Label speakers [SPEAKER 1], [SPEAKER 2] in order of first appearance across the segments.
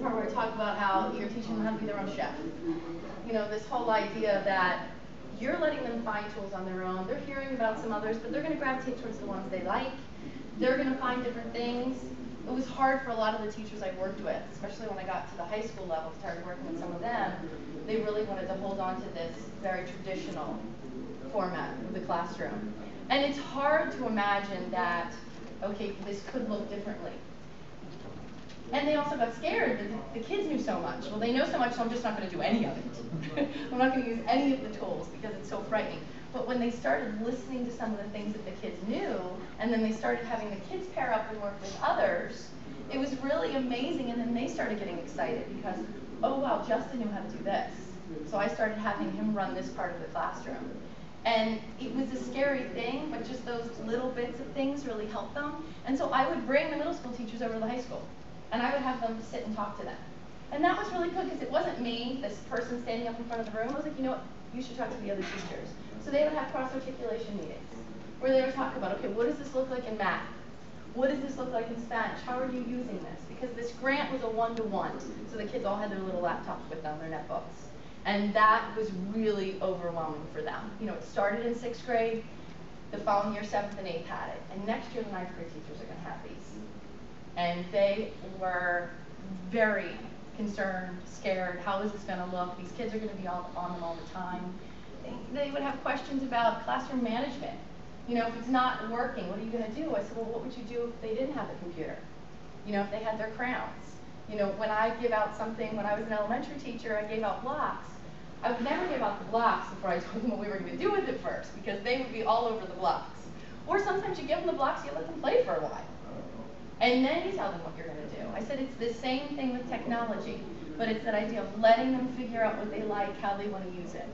[SPEAKER 1] part where I talk about how you're teaching them how to be their own chef. You know, this whole idea that you're letting them find tools on their own. They're hearing about some others, but they're going to gravitate towards the ones they like. They're going to find different things. It was hard for a lot of the teachers I worked with, especially when I got to the high school level, started working with some of them. They really wanted to hold on to this very traditional format of the classroom. And it's hard to imagine that, okay, this could look differently. And they also got scared that the kids knew so much. Well, they know so much, so I'm just not going to do any of it. I'm not going to use any of the tools because it's so frightening. But when they started listening to some of the things that the kids knew, and then they started having the kids pair up and work with others, it was really amazing. And then they started getting excited because, oh wow, Justin knew how to do this. So I started having him run this part of the classroom. And it was a scary thing, but just those little bits of things really helped them. And so I would bring the middle school teachers over to the high school, and I would have them sit and talk to them. And that was really good because it wasn't me, this person standing up in front of the room. I was like, you know what, you should talk to the other teachers. So they would have cross-articulation meetings where they would talk about, okay, what does this look like in math? What does this look like in Spanish? How are you using this? Because this grant was a one-to-one, so the kids all had their little laptops with them, their netbooks. And that was really overwhelming for them. You know, it started in 6th grade. The following year, 7th and 8th had it. And next year, the 9th grade teachers are going to have these. And they were very concerned, scared. How is this going to look? These kids are going to be on them all the time. They would have questions about classroom management. You know, if it's not working, what are you going to do? I said, well, what would you do if they didn't have a computer? You know, if they had their crayons. You know, when I give out something, when I was an elementary teacher, I gave out blocks. I would never give out the blocks before I told them what we were going to do with it first, because they would be all over the blocks. Or sometimes you give them the blocks, you let them play for a while. And then you tell them what you're going to do. I said it's the same thing with technology, but it's that idea of letting them figure out what they like, how they want to use it.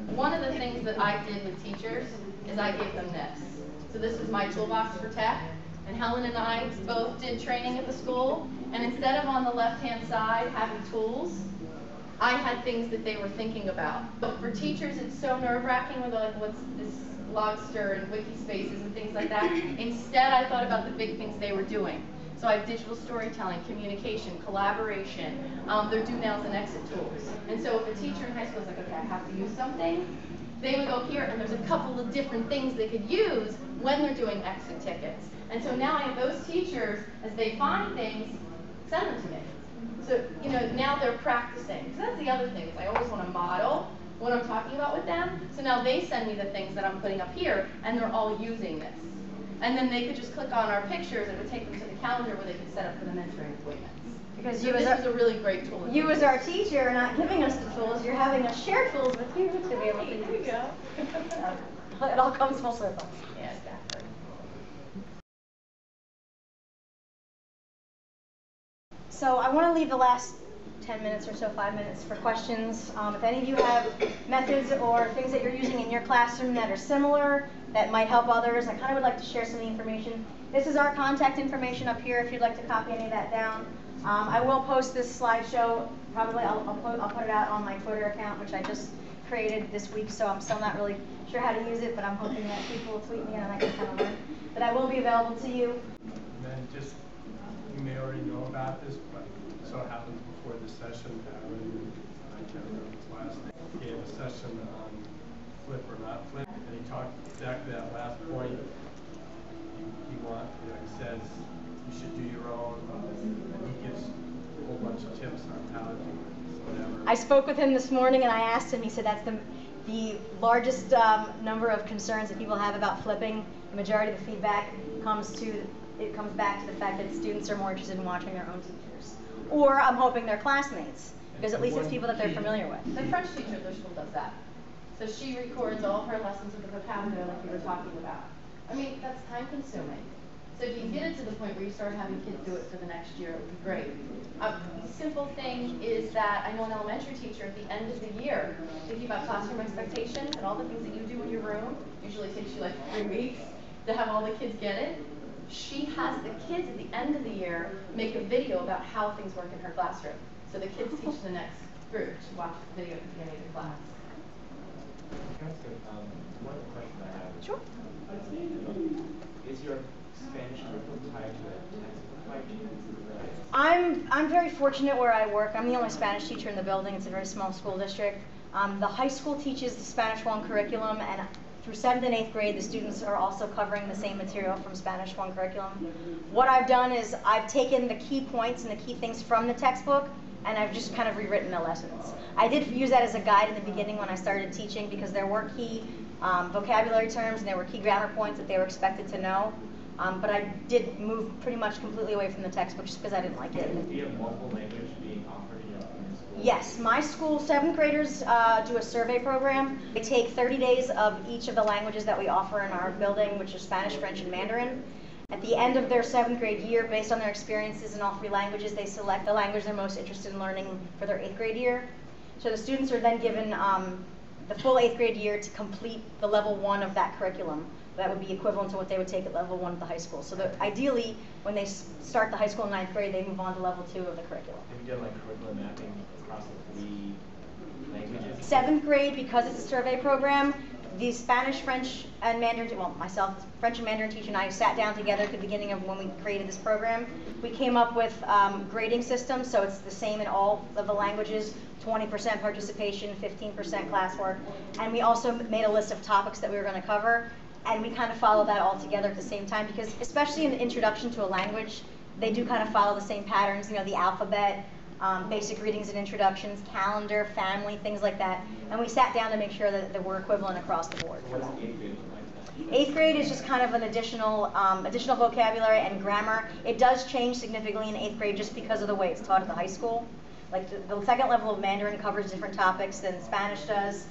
[SPEAKER 1] One of the things that I did with teachers is I gave them this. So this is my toolbox for tech, and Helen and I both did training at the school, and instead of on the left-hand side having tools, I had things that they were thinking about. But for teachers, it's so nerve-wracking when they're like, what's this Logster and wiki spaces and things like that. Instead, I thought about the big things they were doing. So I have digital storytelling, communication, collaboration, their do nows and exit tools. And so if a teacher in high school is like, okay, I have to use something, they would go here, and there's a couple of different things they could use when they're doing exit tickets. And so now I have those teachers, as they find things, send them to me. So, you know, now they're practicing. Because that's the other thing, is I always want to model what I'm talking about with them. So now they send me the things that I'm putting up here, and they're all using this. And then they could just click on our pictures, and it would take them to the calendar where they could set up for the mentoring appointments. Because so this is a really great tool.
[SPEAKER 2] You as our teacher are not giving us the tools, you're having us share tools with you to be able to use.
[SPEAKER 1] There you go.
[SPEAKER 2] It all comes full circle.
[SPEAKER 1] Yeah, exactly.
[SPEAKER 2] So I want to leave the last 10 minutes or so, 5 minutes for questions. If any of you have methods or things that you're using in your classroom that are similar, that might help others, I kind of would like to share some of the information. This is our contact information up here if you'd like to copy any of that down. I will post this slideshow, probably I'll put it out on my Twitter account, which I just created this week, so I'm still not really sure how to use it, but I'm hoping that people will tweet me and I can kind of learn. But I will be available to you.
[SPEAKER 3] And then just, you may already know about this, but so it happens before the session, Aaron, I can't remember his last name, gave a session on flip or not flip, and he talked exactly that last point. He says you should do your own, and he gives a whole bunch of tips on how to do it. Whatever.
[SPEAKER 2] I spoke with him this morning and I asked him, he said that's the largest number of concerns that people have about flipping. The majority of the feedback comes back to the fact that students are more interested in watching their own teachers. Or I'm hoping their classmates, because at least it's people that they're familiar with.
[SPEAKER 1] The French teacher at their school does that. So she records all her lessons with the vocabulary like you were talking about. I mean, that's time consuming. So if you get it to the point where you start having kids do it for the next year, it would be great. A simple thing is that I know an elementary teacher at the end of the year, thinking about classroom expectations and all the things that you do in your room, usually takes you like 3 weeks to have all the kids get it. She has the kids at the end of the year make a video about how things work in her classroom. So the kids teach the next group to watch the video at the beginning of the class.
[SPEAKER 4] One question I have.
[SPEAKER 2] Sure.
[SPEAKER 4] Is your Spanish curriculum tied to a textbook by chance?
[SPEAKER 2] I'm very fortunate where I work. I'm the only Spanish teacher in the building. It's a very small school district. The high school teaches the Spanish 1 curriculum, and through 7th and 8th grade, the students are also covering the same material from Spanish 1 curriculum. What I've done is I've taken the key points and the key things from the textbook, and I've just kind of rewritten the lessons. I did use that as a guide in the beginning when I started teaching, because there were key vocabulary terms and there were key grammar points that they were expected to know. But I did move pretty much completely away from the textbook just because I didn't like it.
[SPEAKER 4] Do you have multiple language being offered in your school?
[SPEAKER 2] Yes, my school, 7th graders do a survey program. They take 30 days of each of the languages that we offer in our building, which is Spanish, French, and Mandarin. At the end of their 7th grade year, based on their experiences in all 3 languages, they select the language they're most interested in learning for their 8th grade year. So the students are then given the full 8th grade year to complete the level 1 of that curriculum. That would be equivalent to what they would take at level 1 at the high school. So ideally, when they start the high school in 9th grade, they move on to level 2 of the curriculum.
[SPEAKER 4] Have you done like curriculum mapping across the 3 languages?
[SPEAKER 2] 7th grade, because it's a survey program, the Spanish, French, and Mandarin, well, myself, French and Mandarin teacher and I sat down together at the beginning of when we created this program. We came up with grading systems, so it's the same in all of the languages, 20% participation, 15% classwork, and we also made a list of topics that we were going to cover, and we kind of follow that all together at the same time, because especially in the introduction to a language, they do kind of follow the same patterns, you know, the alphabet, basic readings and introductions, calendar, family, things like that. And we sat down to make sure that we're equivalent across the board.
[SPEAKER 4] So what's 8th grade like that?
[SPEAKER 2] 8th grade is just kind of an additional vocabulary and grammar. It does change significantly in 8th grade just because of the way it's taught at the high school. Like the 2nd level of Mandarin covers different topics than Spanish does.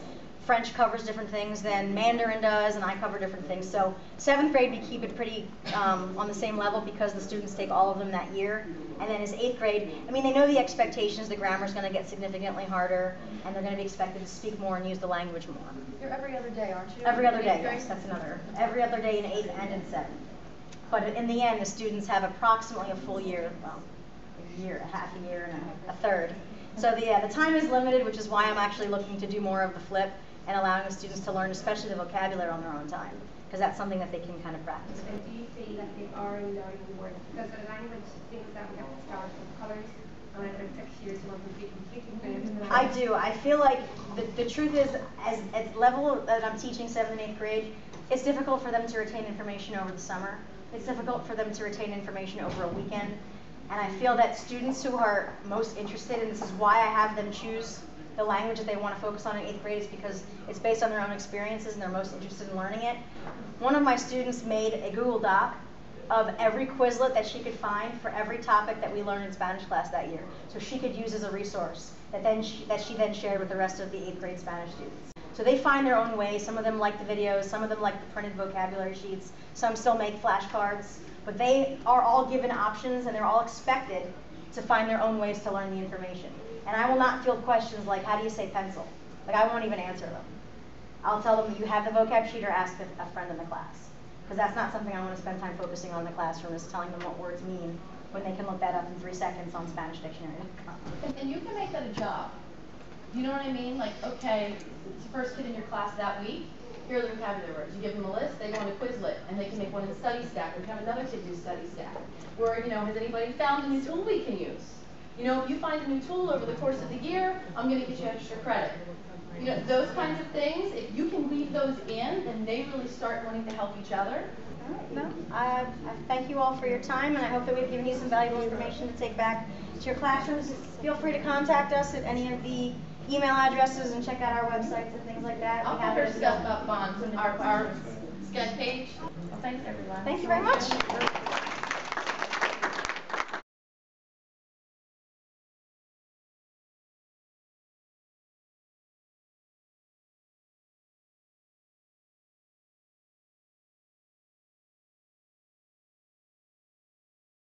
[SPEAKER 2] French covers different things than Mandarin does, and I cover different things. So 7th grade, we keep it pretty on the same level because the students take all of them that year. And then as 8th grade, I mean, they know the expectations. The grammar is going to get significantly harder, and they're going to be expected to speak more and use the language more.
[SPEAKER 1] You're every other day, aren't you?
[SPEAKER 2] Every other day, yes, that's another. Every other day in 8th and in 7th. But in the end, the students have approximately a full year, well, a year, a half a year, and a third. So the time is limited, which is why I'm actually looking to do more of the flip and allowing the students to learn, especially the vocabulary on their own time, because that's something that they can kind of practice.
[SPEAKER 5] And do you feel that they are learning more? Because the language things that we have to start with colors, and it takes years to be completely fluent.
[SPEAKER 2] I do. I feel like the truth is, at the level that I'm teaching 7th and 8th grade, it's difficult for them to retain information over the summer. It's difficult for them to retain information over a weekend. And I feel that students who are most interested, and this is why I have them choose the language that they want to focus on in 8th grade, is because it's based on their own experiences and they're most interested in learning it. One of my students made a Google Doc of every Quizlet that she could find for every topic that we learned in Spanish class that year. So she could use as a resource that she then shared with the rest of the 8th grade Spanish students. So they find their own way. Some of them like the videos, some of them like the printed vocabulary sheets, some still make flashcards, but they are all given options and they're all expected to find their own ways to learn the information. And I will not field questions like, how do you say pencil? Like, I won't even answer them. I'll tell them, you have the vocab sheet, or ask a friend in the class. Because that's not something I want to spend time focusing on in the classroom, is telling them what words mean when they can look that up in 3 seconds on SpanishDictionary.com.
[SPEAKER 1] And you can make that a job. You know what I mean? Like, okay, it's the first kid in your class that week. Here are the vocabulary words. You give them a list, they go on a Quizlet, and they can make one in study stack, or you have another kid do study stack. Or, you know, has anybody found a new tool we can use? You know, if you find a new tool over the course of the year, I'm going to get you extra credit. You know, those kinds of things, if you can weave those in, then they really start wanting to help each other.
[SPEAKER 2] All right, no, I thank you all for your time, and I hope that we've given you some valuable information to take back to your classrooms. Feel free to contact us at any of the email addresses and check out our websites and things like that.
[SPEAKER 1] I'll put her stuff up on our Sketch page. Well, thanks, everyone.
[SPEAKER 2] Thank you very much.